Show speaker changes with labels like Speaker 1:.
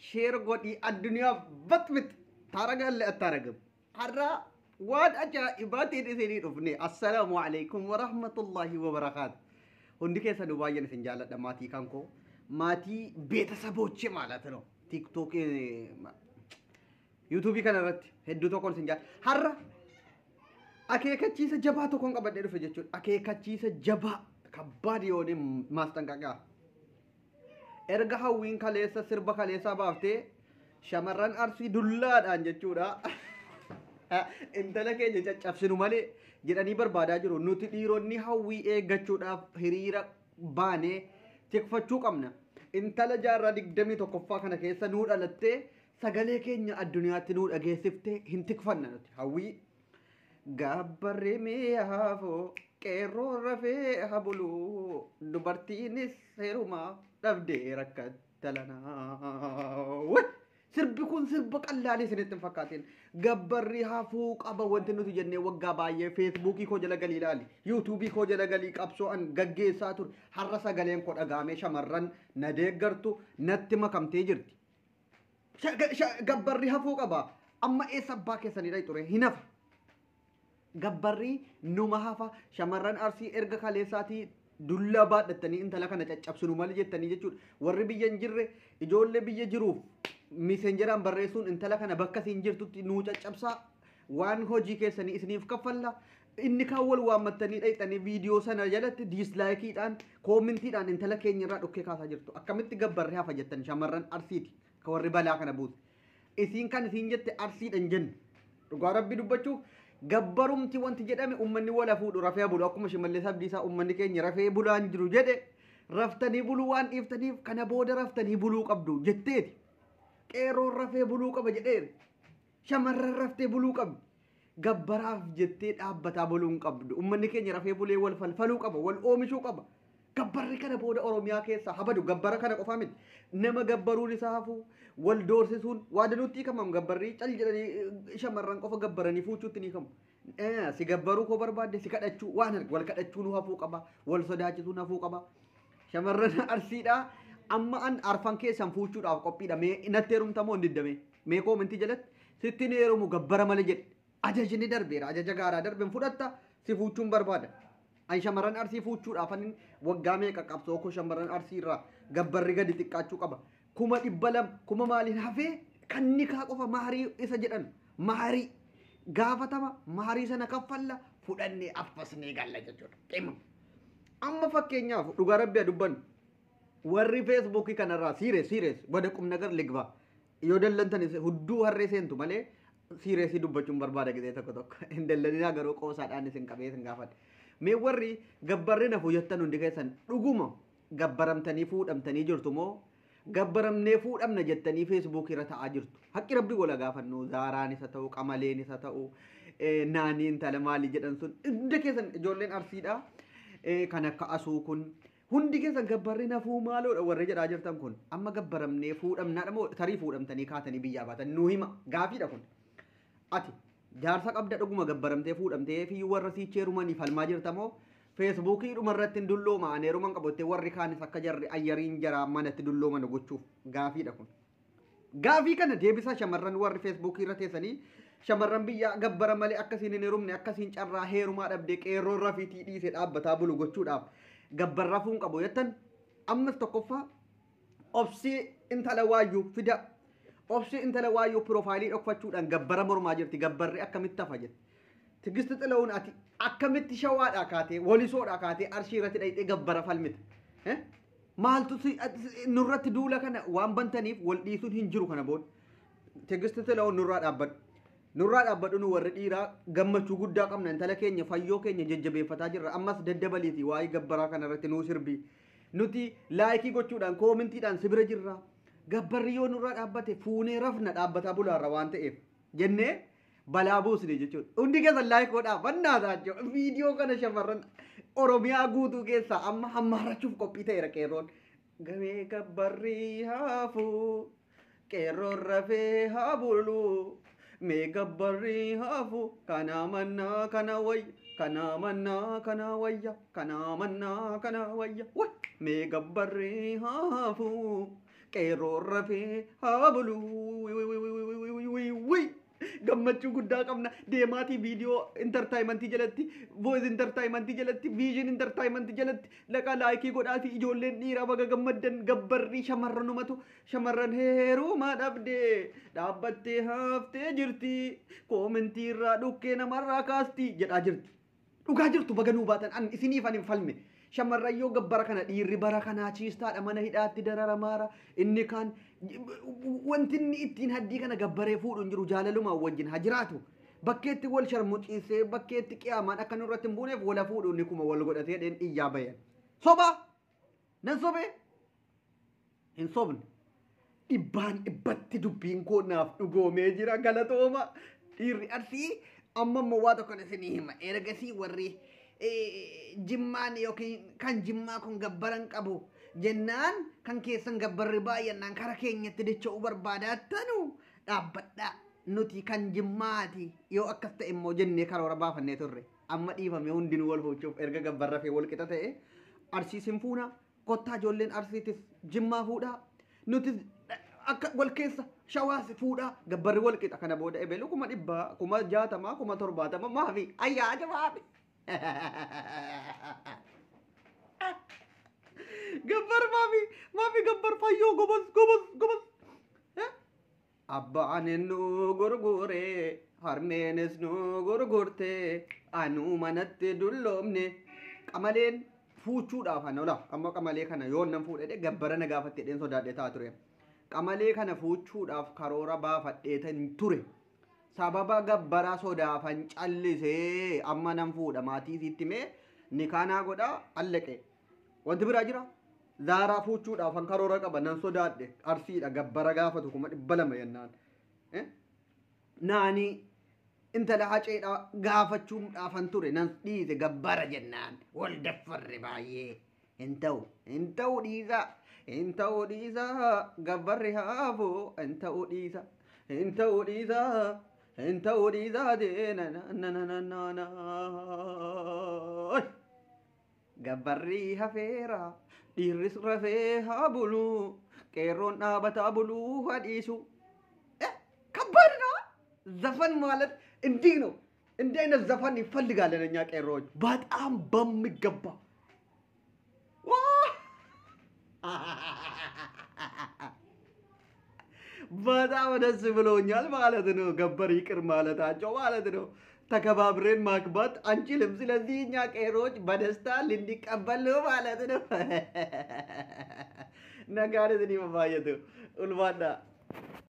Speaker 1: شير قدي الدنيا بطمت تارجع اللي أتارجم حرا واد أجا إباتي دي رفني السلام عليكم ورحمة الله وبركاته هندي كيسا دبايا نسنجالة دماتي كانكو ماتي بيت سبوتشي مالاتنو تيك توك يوتيوبي كان رت هدو توكون سنجال حرا akeekkachiisa jabaa tokkoon qabadhee dhufe jechuudha. Akeekkachiisa jabaa kabbaadiyoonni maastangaqaa. Erga hawwiin kaleessa sirba kaleessaa baaftee shamarran arsii dullaadhaan jechuudha. Intala keenya caccabsinu malee jedhanii barbaadaa jiru. Nuti dhiironni hawwii eeggachuudhaaf hiriira baanee tikfachuu qabna. Intala jaarraa 21ffaa kana keessa nuu dhalattee sagalee keenya addunyaatti nuu dhageessiftee hin tikfanna nuti hawwii. Gabbarri mi'aafoo qeerroo rafee habuluu dubartiinis heerumaa dhabdee rakkattalanaa. Sirbi kun sirba qallaalee isinitti hin fakkaatin. Gabbarri hafuu qaba wanti nuti jennee waggaa baay'ee feesbuukii koo jala galii ilaali. Yuutuubii koo jala galii qabsoo'an gaggeessaa ture. Har'a sagaleen koo dhagaamee shamarran na deeggartu natti makamtee jirti. Gabbarri hafuu qaba. Amma eessa abbaa keessanidha ture hin hafa. Gabbarri numa hafa shamarran arsii erga kaleessaatii dulla baadhattanii intala kana caccabsinu malee jettanii jechuudha. Warri biyya hin jirre ijoollee biyya jiruuf misenjeraan barreessuun intala kana bakka siin jirtutti nuu caccabsaa waan hojii keessanii isiniif kaffalla. Inni kaan wal waammattanii dhayxanii viidiyoo sana jalatti diislaayikiidhaan koomintiidhaan intala keenya irraa dhokkee kaasaa jirtu. Akkamitti gabbarri hafa jettan shamarran arsiiti ka warri balaa kana buuse. Isiin kan isiin jette arsiidhan jennu. Dhugaa rabbi dubbachuuf gabbarumti wanti jedhame ummanni wala fuudhu rafee bulu akkuma shimallee sabdiisaa ummanni keenya rafee bulaan jiru jedhe raftanii buluu waan dhiiftaniif kana booda raftanii buluu qabdu jetteeti. Qeerroon rafee buluu qaba jedheeri. Shamarran raftee buluu qabdi. Gabbaraaf jettee dhaabbataa buluu hin qabdu. Ummanni keenya rafee bulee wal falfaluu qaba, wal oomishuu qaba. Gabbarri kana booda Oromiyaa keessa habadu gabbara kana qofa miti. Nama gabbaruun isaa hafu wal doorsisuun waada nutti kamam gabbarri cal jedhanii shamarran qofa gabbaranii fuuchuutti ni kamu. Si gabbaruu koo barbaadde si kadhachuu waan wal kadhachuu nu hafuu qaba, wal sodaachisuu nu hafuu qaba. Shamarran arsiidhaa amma an arfan keessan fuuchuudhaaf qophiidha. Mee natti heerumtamoo hin diddame. Mee koomentii jalatti sitti ni heerumu gabbara malee jedhe. Ajajni darbeera, ajaja gaaraa darben fudhatta si fuuchuun barbaada. Ay shamarran arsii fuuchuudhaaf ani waggaa meeqa qabsoo koo shamarran arsii irraa gabbarri gadi xiqqaachuu qaba. Kuma 200 kuma maaliin hafee kan nikaa qofa maarii isa jedhan maarii gaafatama maarii sana kaffalla fudhannee affasnee galla jechuudha. Qima. Amma fakkeenyaaf dhugaa rabbi dubban warri feesbuukii kanarraa sirees wada qubna gar ligba yoo dallantan hudduu harree seentu malee sireesii dubbachuun barbaada gidee tokko hin dallanina garuu qoosaadhaan isin qabee isin gaafadhe. Mee warri gabbarri nafu jettan hundi keessan dhuguma gabbaramtanii fuudhamtanii jirtu moo gabbaramnee fuudhamna jettanii feesbuukii irra ta'aa jirtu. Haqqi rabbi gola gaafannu zaaraan isa ta'u qamaleen isa ta'u naaniin tala maalii jedhan sun hundi keessan ijoolleen arsiidha kan akka asuu kun hundi keessan gabbarri nafuu maaloodha warri jedhaa jirtan kun amma gabbaramnee fuudhamnaadha moo tarii fuudhamtanii kaatanii biyyaa baatan nuu hima gaafiidha kun. Ati jaarsa qabda dhuguma gabbaramtee fuudhamtee fi warra siicheerumanii falmaa jirtamoo feesbuukii dhumarratti dullooma aneeruman qabottee warri kaanis akka jarri ayyariin jaraa manatti dullooman gochuuf gaafiidha kun. Gaafii kana deebisa shamarran warri feesbuukii irra teessanii shamarran biyya gabbara malee akkasiin hin heerumne akkasiin carraa heerumaa dhabdee qeerroon rafiitii dhiisee dhaabbataa bulu gochuudhaaf gabbarra fuun qabu jettan ammas tokkoffaa obsii intala waayyuu fida. Obsii intala waayyuu piroofaayilii dhokfachuudhaan gabbara mormaa jirti gabbarri akkamitti hafa jette. Tigisti xila'uun ati akkamitti shawaadhaa kaatee walisoodhaa kaatee arshii irratti dhayxee gabbara falmite. Maaltu nurratti duula kana waan bantaniif wal dhiisuun hin jiru kana booda. Tigisti xila'uun nurraa dhaabbadhu. Nurraa dhaabbadhu nu warri dhiiraa gammachuu guddaa qabna intala keenya fayyoo keenya jajjabeeffataa jirra. Ammas daddabaliiti waa'ee gabbaraa kanarratti nuu sirbii. Nuti laayikii gochuudhaan koomintiidhaan sibira jirra. Gabbarri yoo nurraa dhaabbate fuunee rafna dhaabbataa bulaarra waan ta'eef jennee balaa buusne jechuudha. Hundi keessan laayikoodhaaf fannaa taachoo viidiyoo kana shamarran Oromiyaa guutuu keessaa amma hammaarrachuuf qophii ta'eera qeerroon. Gamee gabbarri haafuu qeerroon rafee haa buluu mee gabbarri haafuu kana mannaa kana wayya kana mannaa kana wayya kana mannaa kana wayya mee gabbarri haafuu qeerroo rafee haa buluu gammachuu guddaa qabna deemaatii viidiyoo intartaayimentii jalatti voice intartaayimentii jalatti viizhin intartaayimentii jalatti laqa laayikii godhaatii ijoolleen dhiiraa baga gammaddan gabbarrii shamarranumatu shamarran heerumaa dhabdee dhaabbattee haftee jirti koomentii irraa dhukkee namarraa kaasti jedhaa jirti dhugaa jirtu baga nuu baatan an isiniif an hin falme shamarran yoo gabbara kana dhiirri bara kanaa chiistaadha mana hidhaatti dararamaara inni kaan wanti inni ittiin haddii kana gabbaree fuudhu hin jiru jaalalumaan wajjin haa jiraatu bakkeetti wal sharmuciisee bakkeetti qiyaamaan akka nurratti hin buuneef wala fuudhu inni kuma wal godhatee dheen iyyaa bayan soba nan sobe hin sobne dhibbaan dhibbatti dubbiin koo naaf dhugoomee jira galatooma dhiirri arsii amma immoo waa tokko isinii hima ergasii warri jimmaan yookiin kan jimmaa kun gabbaran qabu jennaan kan keessan gabbarri baay'annaan kara keenyatti dacha'uu barbaadatanu dhaabbadha nuti kan jimmaati yoo akkas ta'e immoo jennee karoora baafannee turre amma dhiifame hundinuu wal fuuchuuf erga gabbarra fee wal qixa ta'e arsiisin fuuna kottaa ijoolleen arsiitis jimmaa fuudhaa nuti akka wal keessa shawaas fuudhaa gabbarri wal qixa kana booda ebelu 100 60 70 maafi ayyaa jabaabi gabbar maafi gabbar fayyoo gobos abbaan nu gurgure harmeenis nu gurgurte anu manatti dulloomne qamaleen fuuchuudhaaf hanola amma qamalee kana yoo nan fuudhee gabbara na gaafatte dheen sodaadhe taa ture qamalee kana fuuchuudhaaf karoora baafadheetan ture sababa gabbara sodaafan callisee amma nan fuudha maatii sitti mee ni kaanaa godha allaqe wanti biraa jira zaaraa fuuchuudhaafan karoora qaba nan sodaadhe arsiidha gabbara gaafatu 200 yennaan naani intala haceedha gaafachuudhaafan ture nan dhiise gabbara jennaan wal daffarre baay'ee hin ta'u dhiisa gabbarri haafu hin ta'u dhiisa انت اريد دينا قبريها فيرا ديرس رفيها بلو كيرون نابتا بلو هديسو كبرنا زفن مالت اندينو الزفن يفلق علينا نيا كيروج بعد ام بم قبا በጣም ደስ ብሎኛል ማለት ነው ገበር ይቅር ማለታቸው ማለት ነው ተከባብረን ማክባት አንችልም ስለዚህ እኛ ቄሮች በደስታ ልንቀበል ነው ማለት ነው ነጋሪት ነው ማየቱ ኡልዋዳ